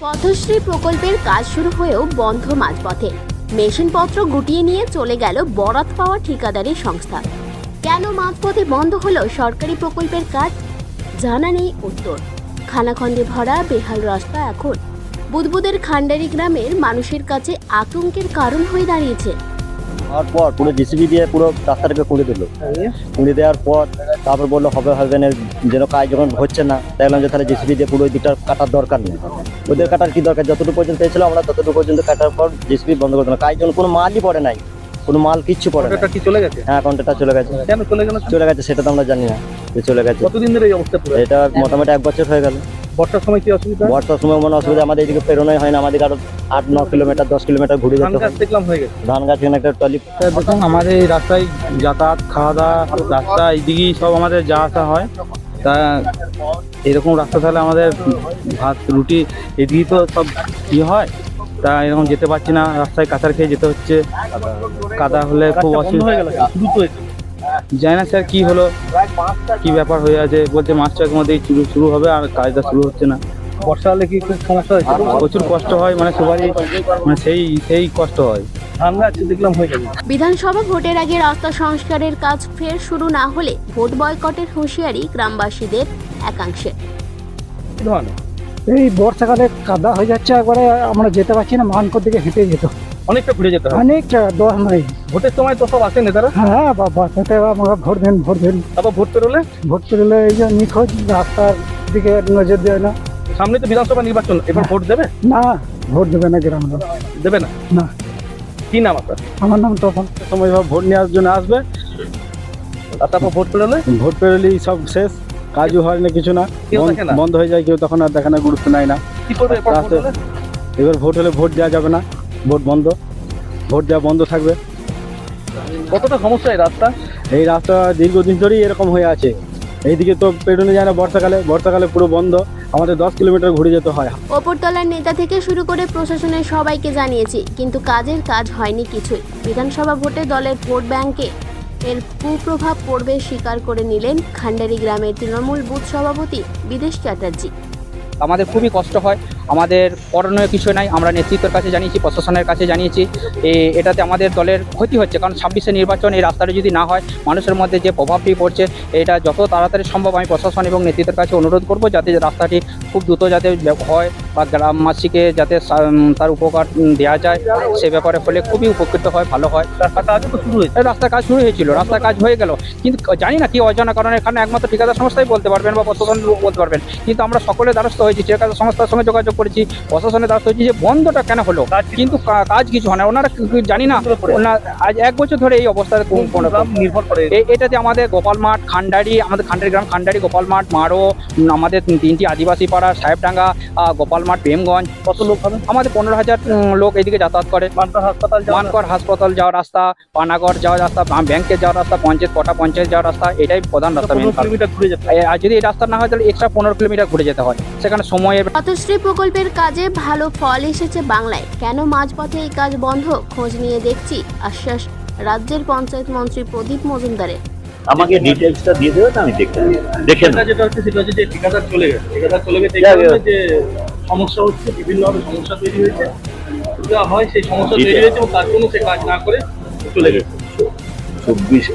পথশ্রী প্রকল্পের কাজ শুরু হয়েও বন্ধ মাঝপথে। মেশিনপত্র গুটিয়ে নিয়ে চলে গেল বরাত পাওয়া ঠিকাদারি সংস্থা। কেন মাঝপথে বন্ধ হলো সরকারি প্রকল্পের কাজ? জানা নেই উত্তর। খানাখন্দে ভরা বেহাল রাস্তা এখন বুদবুদের খান্ডারি গ্রামের মানুষের কাছে আতঙ্কের কারণ হয়ে দাঁড়িয়েছে। আর পর পুরো জিসিবি দিয়ে পুরো রাস্তাটাকে খুঁড়ে দিল। খুঁড়ে দেওয়ার পর তারপর বললো হবে না, যেন কাজ যখন হচ্ছে না, দেখলাম যে তাহলে জিসিবি দিয়ে পুরো ওই দিকটা কাটার দরকার নেই। ওদের কাটার কি দরকার? যতটুকু পর্যন্ত এসেছিল আমরা ততটুকু পর্যন্ত কাটার পর জিসিবি বন্ধ করে দিলাম। কাজ যখন কোনো মালই পড়ে নাই, কোনো মাল কিচ্ছু পড়ে না। কি চলে গেছে? হ্যাঁ, কন্ট্রাক্টর চলে গেছে। কেন চলে গেল? চলে গেছে সেটা তো আমরা জানি না যে চলে গেছে। কতদিন ধরে এই অবস্থা পুরো? এটা মোটামুটি 1 বছর হয়ে গেল। বর্ষার সময় কি অসুবিধা? বর্ষার সময় মনে অসুবিধা, আমাদের এদিকে পেরোনোই হয় না। আমাদের আরো 8-9 কিলোমিটার 10 কিলোমিটার ঘুরে ধান যেতে গাছ হয়। দেখলাম হয়ে গেছে। ধান গাছ এখানে একটা টলি। দেখুন, আমাদের এই রাস্তায় যাতায়াত, খাওয়া দাওয়া, রাস্তা এইদিকেই সব আমাদের যা আসা হয়। তা এরকম রাস্তা তাহলে আমাদের ভাত রুটি এদিকেই তো সব হয়। তা এরকম যেতে পারছি না, রাস্তায় কাঁচার খেয়ে যেতে হচ্ছে। কাদা হলে খুব রাস্তা বন্ধ অসুবিধা। হয়ে গেল, শুরু তো হয়েছে। জানি না স্যার কি হলো, কি ব্যাপার হয়ে আছে। বলছে মাস 6 মধ্যেই শুরু হবে, আর কাজটা শুরু হচ্ছে না। বর্ষা হলে কি খুব সমস্যা হয়েছে? প্রচুর কষ্ট হয়, মানে সবারই মানে সেই কষ্ট হয়। ধান গাছ দেখলাম হয়ে গেছে। বিধানসভা ভোটের আগে রাস্তা সংস্কারের কাজ ফের শুরু না হলে ভোট বয়কটের হুঁশিয়ারি গ্রামবাসীদের একাংশের। কি ধরনের? এই বর্ষাকালে কাদা হয়ে যাচ্ছে, একবারে আমরা যেতে পারছি না। মানকর দিকে হেঁটে যেত অনেকটা ঘুরে যেতে হয়। অনেকটা 10 মাইল। ভোটের সময় তো সব আসে নেতারা। হ্যাঁ বাবা, তাতে আমরা ভোট দেন। তারপর ভোট পেরোলে ভোট পেলে এই যে নিখোঁজ, রাস্তার দিকে নজর দেয় না। সামনে তো বিধানসভা নির্বাচন, এবার ভোট দেবে? না, ভোট দেবে না গ্রাম লোক। দেবে না? না। কি নাম আপনার? আমার নাম তখন। সময় ভোট নেওয়ার জন্য আসবে, আর তারপর ভোট পেরোলে ভোট পেরোলেই সব শেষ, কাজও হয় না, কিছু না, কেউ দেখে না। বন্ধ হয়ে যায়। কেউ তখন আর দেখে না, গুরুত্ব নেয় না। কি করবে এরপর ভোট হলে? এবার ভোট হলে ভোট দেওয়া যাবে না, ভোট বন্ধ, ভোট দেওয়া বন্ধ থাকবে। কতটা সমস্যা এই রাস্তা? এই রাস্তা দীর্ঘদিন ধরেই এরকম হয়ে আছে। এইদিকে তো পেরোনো যায় না বর্ষাকালে পুরো বন্ধ। আমাদের 10 কিলোমিটার ঘুরে যেতে হয়। ওপরতলার নেতা থেকে শুরু করে প্রশাসনের সবাইকে জানিয়েছি, কিন্তু কাজ হয়নি কিছুই। বিধানসভা ভোটে দলের ভোট ব্যাংকে এর কুপ্রভাব পড়বে স্বীকার করে নিলেন খান্ডারি গ্রামের তৃণমূল বুথ সভাপতি বিদেশ চ্যাটার্জি। আমাদের খুবই কষ্ট হয়, আমাদের করণীয় কিছু নাই। আমরা নেতৃত্বের কাছে জানিয়েছি, প্রশাসনের কাছে জানিয়েছি। এটাতে আমাদের দলের ক্ষতি হচ্ছে, কারণ 26শে নির্বাচন এই রাস্তাটা যদি না হয়, মানুষের মধ্যে যে প্রভাবটি পড়ছে, এটা যত তাড়াতাড়ি সম্ভব আমি প্রশাসন এবং নেতৃত্বের কাছে অনুরোধ করব যাতে রাস্তাটি খুব দ্রুত যাতে হয় বা গ্রামবাসীকে যাতে তার উপকার দেওয়া যায়, সে ব্যাপারে হলে খুবই উপকৃত হয়, ভালো হয়। রাস্তার কাজও তো শুরু হয়েছে। রাস্তার কাজ শুরু হয়েছিল, রাস্তার কাজ হয়ে গেল, কিন্তু জানি না কি অজানা কারণে, এখানে একমাত্র ঠিকাদার সংস্থাই বলতে পারবেন বা প্রশাসন বলতে পারবেন। কিন্তু আমরা সকলে দ্বারস্থ হয়েছি, ঠিকাদার সংস্থার সঙ্গে যোগাযোগ করেছি, প্রশাসনের দ্বারস্থ হয়েছি যে বন্ধটা কেন হলো, কিন্তু কাজ কিছু হয় না। ওনারা জানি না, আজ 1 বছর ধরে এই অবস্থায় নির্ভর করে এটাতে আমাদের গোপাল মাঠ, খান্ডারি, আমাদের খান্ডারি গ্রাম, খান্ডারি, গোপাল মাঠ, মারো, আমাদের 3টি আদিবাসী পাড়া, সাহেবডাঙ্গা, গোপাল মাঠ, প্রেমগঞ্জ। কত লোক হবে? আমাদের 15,000 লোক এইদিকে যাতায়াত করে। মানকর হাসপাতাল যাওয়ার রাস্তা, পানাগড় যাওয়ার রাস্তা, ব্যাংকে যাওয়ার রাস্তা, পঞ্চায়েত যাওয়ার রাস্তা, এটাই প্রধান রাস্তা। কিলোমিটার ঘুরে যেতে হয়। আর যদি এই রাস্তা না হয় তাহলে এক্সট্রা 15 কিলোমিটার ঘুরে যেতে হয়, সেখানে সময়ের। পথশ্রী প্রকল্পের কাজে ভালো ফল এসেছে বাংলায়, কেন মাঝপথে এই কাজ বন্ধ? খোঁজ নিয়ে দেখছি, আশ্বাস রাজ্যের পঞ্চায়েত মন্ত্রী প্রদীপ মজুমদারের। আমাকে ডিটেইলসটা দিয়ে দেবেন, আমি দেখে নেব। যেটা হচ্ছে সেটা হচ্ছে যে ঠিকাদার চলে গেছে। এই যাক, কারণে যে সমস্যা হচ্ছে, বিভিন্নভাবে সমস্যা তৈরি হয়েছে। যা হয় সেই সমস্যা তৈরি হয়েছে এবং তার জন্য সে কাজ না করে চলে গেছে। 24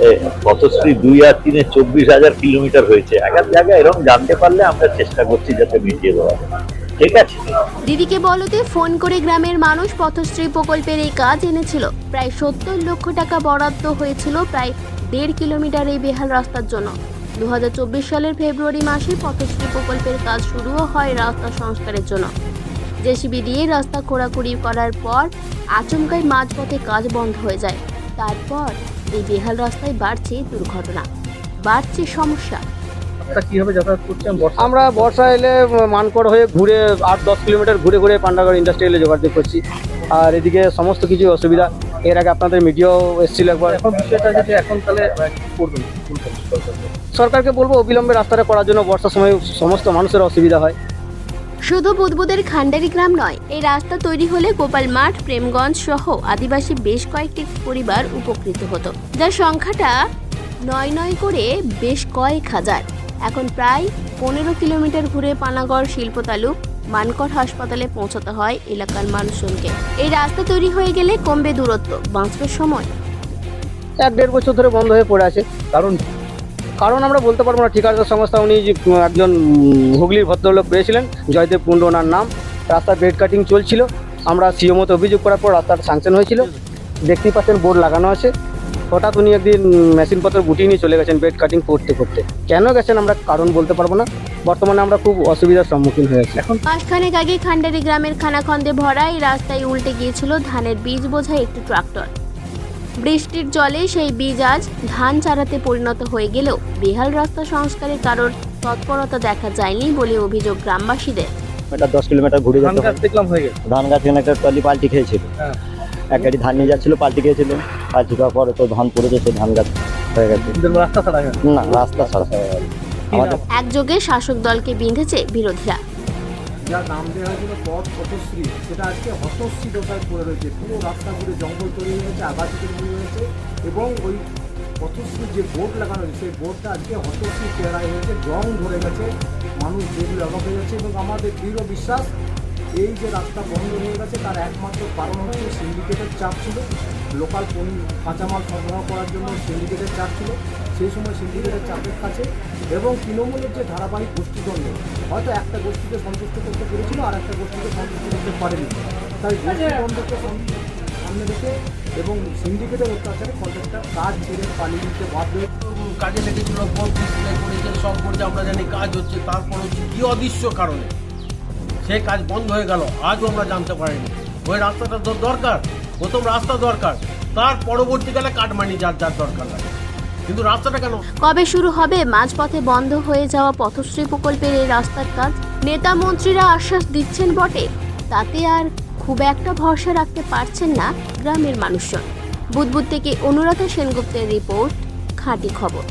পথশ্রী 2 আর 3 24,000 কিলোমিটার হয়েছে। এক এক জায়গায় এরকম জানতে পারলে আমরা চেষ্টা করছি যাতে মিটিয়ে দেওয়া যায়। ঠিক আছে। দিদিকে বলতে ফোন করে গ্রামের মানুষ পথশ্রী প্রকল্পের এই কাজ এনেছিল। প্রায় 70 লক্ষ টাকা বরাদ্দ হয়েছিল প্রায় 1.5 কিলোমিটার এই বেহাল রাস্তার জন্য। 2024 সালের ফেব্রুয়ারি মাসে পথশ্রী প্রকল্পের কাজ শুরুও হয় রাস্তা সংস্কারের জন্য। জেসিবি দিয়ে রাস্তা খোঁড়াখুড়ি করার পর আচমকাই মাঝপথে কাজ বন্ধ হয়ে যায়। তারপর এই বেহাল রাস্তায় বাড়ছে দুর্ঘটনা, বাড়ছে সমস্যা। কিভাবে যাতায়াত করছেন? আমরা বর্ষা এলে মানকড় হয়ে ঘুরে 8-10 কিলোমিটার ঘুরে পান্ডাগড় ইন্ডাস্ট্রিয়ালে যোগাযোগ করছি। আর এদিকে সমস্ত কিছু অসুবিধা। এর আগে আপনাদের মিডিয়াও এসেছিল একবার। এখন বিষয়টা যে এখন তাহলে করবেন, সরকারকে বলবো অবিলম্বে রাস্তাটা করার জন্য। বর্ষার সময় সমস্ত মানুষের অসুবিধা হয়। শুধু বুদবুদের খান্ডারি গ্রাম নয়, এই রাস্তা তৈরি হলে গোপাল মাঠ, প্রেমগঞ্জ সহ আদিবাসী বেশ কয়েকটি পরিবার উপকৃত হতো, যার সংখ্যাটা 9 করে বেশ কয়েক হাজার। এখন প্রায় 15 কিলোমিটার ঘুরে পানাগড়, শিল্পতালুক, মানকর হাসপাতালে পৌঁছাতে হয় এলাকার মানুষজনকে। এই রাস্তা তৈরি হয়ে গেলে কমবে দূরত্ব, বাঁচবে সময়। 1-1.5 বছর ধরে বন্ধ হয়ে পড়ে আছে। কারণ আমরা বলতে পারবো না। ঠিকাদার সংস্থা উনি যে একজন হুগলির ভদ্রলোক পেয়েছিলেন, জয়দেব কুণ্ডু ওনার নাম। রাস্তার বেড কাটিং চলছিল, আমরা সিএমওতে অভিযোগ করার পর রাস্তাটা স্যাংশন হয়েছিল। দেখতেই পাচ্ছেন বোর্ড লাগানো আছে। হঠাৎ উনি একদিন মেশিনপত্র গুটিয়ে নিয়ে চলে গেছেন বেড কাটিং করতে করতে। কেন গেছেন আমরা কারণ বলতে পারবো না। বর্তমানে আমরা খুব অসুবিধার সম্মুখীন হয়েছি। এখন মাসখানেক আগে খান্ডারি গ্রামের খানাখন্দে ভরা এই রাস্তায় উল্টে গিয়েছিল ধানের বীজ বোঝাই একটি ট্রাক্টর। বৃষ্টির জলে সেই বীজ আজ ধান চারাতে পরিণত হয়ে গেলেও বেহাল রাস্তা সংস্কারের কারণ তৎপরতা দেখা যায়নি বলে অভিযোগ গ্রামবাসীদের। এটা 10 কিলোমিটার ঘুরে যেতে হয়। দেখলাম হয়ে গেছে। ধান গাছ এখানে একটা ট্রলি পাল্টি খেয়েছিল, এক গাড়ি ধান নিয়ে যাচ্ছিল, পাল্টি খেয়েছিল। পাল্টি খাওয়ার পরে তো ধান পড়েছে, সেই ধান গাছ হয়ে গেছে। রাস্তা ছাড়া গেছে না, রাস্তা ছাড়া আমাদের একযোগে শাসক দলকে বিঁধেছে বিরোধীরা। যার নাম দেওয়া হয়েছিল পথ পথশ্রী, সেটা আজকে হতশ্রী দশায় পড়ে রয়েছে। পুরো রাস্তা ঘুরে জঙ্গল তৈরি হয়েছে, আগাছি তৈরি হয়েছে, এবং ওই পথশ্রীর যে বোর্ড লাগানো হয়েছে সেই বোর্ডটা আজকে হতশ্রী চেহারায় হয়েছে, জং ধরে গেছে, মানুষ যেগুলো অবাক হয়ে যাচ্ছে। এবং আমাদের দৃঢ় বিশ্বাস এই যে রাস্তা বন্ধ হয়ে গেছে তার একমাত্র কারণ হচ্ছে সিন্ডিকেটের চাপ ছিল। লোকাল কাঁচামাল সরবরাহ করার জন্য সিন্ডিকেটের চাপ ছিল। সেই সময় সিন্ডিকেটের চাপের কাছে এবং তৃণমূলের যে ধারাবাহিক গোষ্ঠীদ্বন্দ্ব, হয়তো একটা গোষ্ঠীকে সন্তুষ্ট করতে পেরেছিল আর একটা গোষ্ঠীকে সন্তুষ্ট করতে পারেনি। তাই গোষ্ঠীদ্বন্দ্বকে সামনে রেখে এবং সিন্ডিকেটের অত্যাচারে কন্ট্রাক্টর কাজ ছেড়ে পালিয়ে দিতে বাধ্য হয়েছে। কাজে লেগেছিল, পথ ডিসপ্লে করেছে, সব করছে, আমরা জানি কাজ হচ্ছে। তারপর হচ্ছে কি অদৃশ্য কারণে সেই কাজ বন্ধ হয়ে গেল, আজও আমরা জানতে পারিনি। ওই রাস্তাটা তো দরকার, প্রথম রাস্তা দরকার, তার পরবর্তীকালে কাটমানি যার যার দরকার লাগে, কিন্তু রাস্তাটা কেন? কবে শুরু হবে মাঝপথে বন্ধ হয়ে যাওয়া পথশ্রী প্রকল্পের এই রাস্তার কাজ? নেতা মন্ত্রীরা আশ্বাস দিচ্ছেন বটে, তাতে আর খুব একটা ভরসা রাখতে পারছেন না গ্রামের মানুষজন। বুদবুদ থেকে অনুরাধা সেনগুপ্তের রিপোর্ট, খাঁটি খবর।